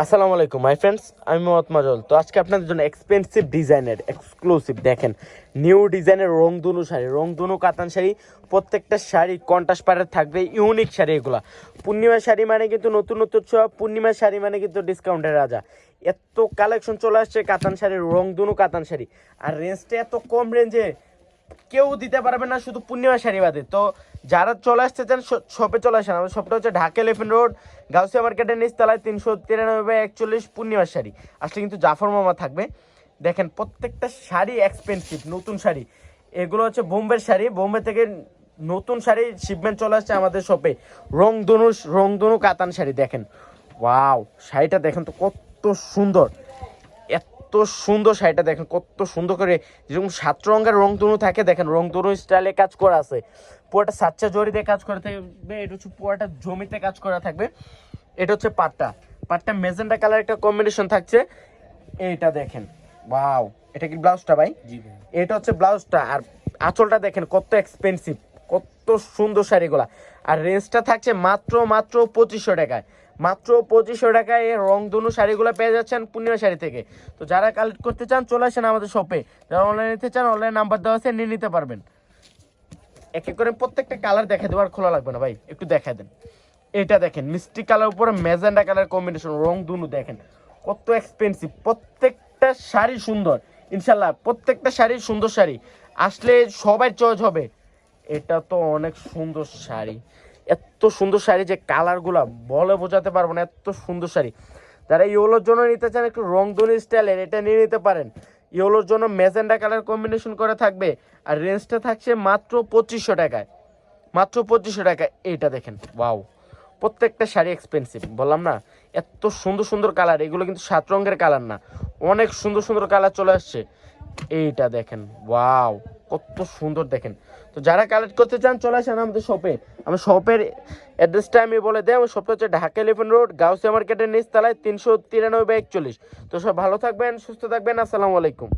আসসালামু আলাইকুম my friends, আমি মোহাম্মদ মাজল। তো আজকে আপনাদের জন্য এক্সপেন্সিভ ডিজাইনের এক্সক্লুসিভ দেখেন নিউ ডিজাইনের রংধনু শাড়ি, রংধনু কাতান শাড়ি। প্রত্যেকটা শাড়ি কন্ট্রাস্ট পাড়ের থাকবে, ইউনিক শাড়ি এগুলা। পূর্ণিমা শাড়ি মানে কিন্তু নতুন নতুন ছোঁয়া, পূর্ণিমা শাড়ি মানে কিন্তু ডিসকাউন্টের রাজা। এত কালেকশন চলে আসছে কাতান শাড়ির, রংধনু কাতান শাড়ি। আর রেঞ্জটা এত কম রেঞ্জে কেউ দিতে পারবে না, শুধু পূর্ণিমা শাড়ি বাদে। তো যারা চলে আসতে চান শপে চলে আসেন। আমাদের শপটা হচ্ছে ঢাকা এলিফ্যান্ট রোড, গাউসিয়া মার্কেটের নিচতলায়, 393/41 পূর্ণিমা শাড়ি। আসলে কিন্তু জাফর মামা থাকবে। দেখেন প্রত্যেকটা শাড়ি এক্সপেন্সিভ, নতুন শাড়ি। এগুলো হচ্ছে বোম্বের শাড়ি, বোম্বে থেকে নতুন শাড়ি শিপমেন্ট চলে আসছে আমাদের শপে। রংধনু কাতান শাড়ি দেখেন, ওয়াও! শাড়িটা দেখেন তো কত সুন্দর, এত সুন্দর শাড়িটা দেখেন কত সুন্দর করে, যেরকম 7 রঙের রংধনু থাকে দেখেন, রংধনু স্টাইলে কাজ করা আছে। পুরোটা সাচ্চা জরিতে কাজ করা থাকবে, এটা হচ্ছে পুরোটা জমিতে কাজ করা থাকবে। এটা হচ্ছে পাটটা মেজেন্টা কালার একটা কম্বিনেশন থাকছে। এইটা দেখেন, ওয়াও! এটা কি ব্লাউজটা ভাই? জি ভাই। এটা হচ্ছে ব্লাউজটা। আর আঁচলটা দেখেন কত এক্সপেন্সিভ, কত সুন্দর শাড়িগুলা। আর রেঞ্জটা থাকছে মাত্র 2500 টাকায়। মাত্র 2500 টাকায় এই রংধনু শাড়িগুলো পেয়ে যাচ্ছেন পূর্ণিমা শাড়ি থেকে। তো যারা কালেক্ট করতে চান চলে আসেন আমাদের শপে। যারা অনলাইনে নিতে চান অনলাইন নাম্বার দেওয়া আছে, নিয়ে নিতে পারবেন। এক এক করে প্রত্যেকটা কালার দেখা দেবো, আর খোলা লাগবে না ভাই, একটু দেখা দেন। এটা দেখেন মিষ্টি কালার উপরে মেজেন্ডা কালার কম্বিনেশন, রংধনু দেখেন কত এক্সপেন্সিভ। প্রত্যেকটা শাড়ি সুন্দর, ইনশাল্লাহ প্রত্যেকটা শাড়ি সুন্দর শাড়ি। আসলে সবাই চয়েস হবে। এটা তো অনেক সুন্দর শাড়ি, এত সুন্দর শাড়ি যে কালারগুলা বলে বোঝাতে পারবো না, এত সুন্দর শাড়ি। যারা ইয়েলোর জন্য নিতে চান একটু রংধনু স্টাইলের, এটা নিয়ে নিতে পারেন। ইয়েলোর জন্য মেজেন্ডা কালার কম্বিনেশন করে থাকবে। আর রেঞ্জটা থাকছে মাত্র 2500 টাকায়। মাত্র 2500 টাকা। এইটা দেখেন, ওয়াও! প্রত্যেকটা শাড়ি এক্সপেন্সিভ, বললাম না এত সুন্দর সুন্দর কালার। এগুলো কিন্তু 7 রঙের কালার না, অনেক সুন্দর সুন্দর কালার চলে আসছে। এইটা দেখেন, ওয়াও! কত সুন্দর দেখেন। তো যারা কালেক্ট করতে চান চলে আসেন আমাদের শপে। আমার শপের অ্যাড্রেসটা আমি বলে দেয়। আমার শপটা হচ্ছে ঢাকা এলিফ্যান্ট রোড, গাউসিয়া মার্কেটের নিচতলায়, 393/41। তো সব ভালো থাকবেন, সুস্থ থাকবেন। আসসালামু আলাইকুম।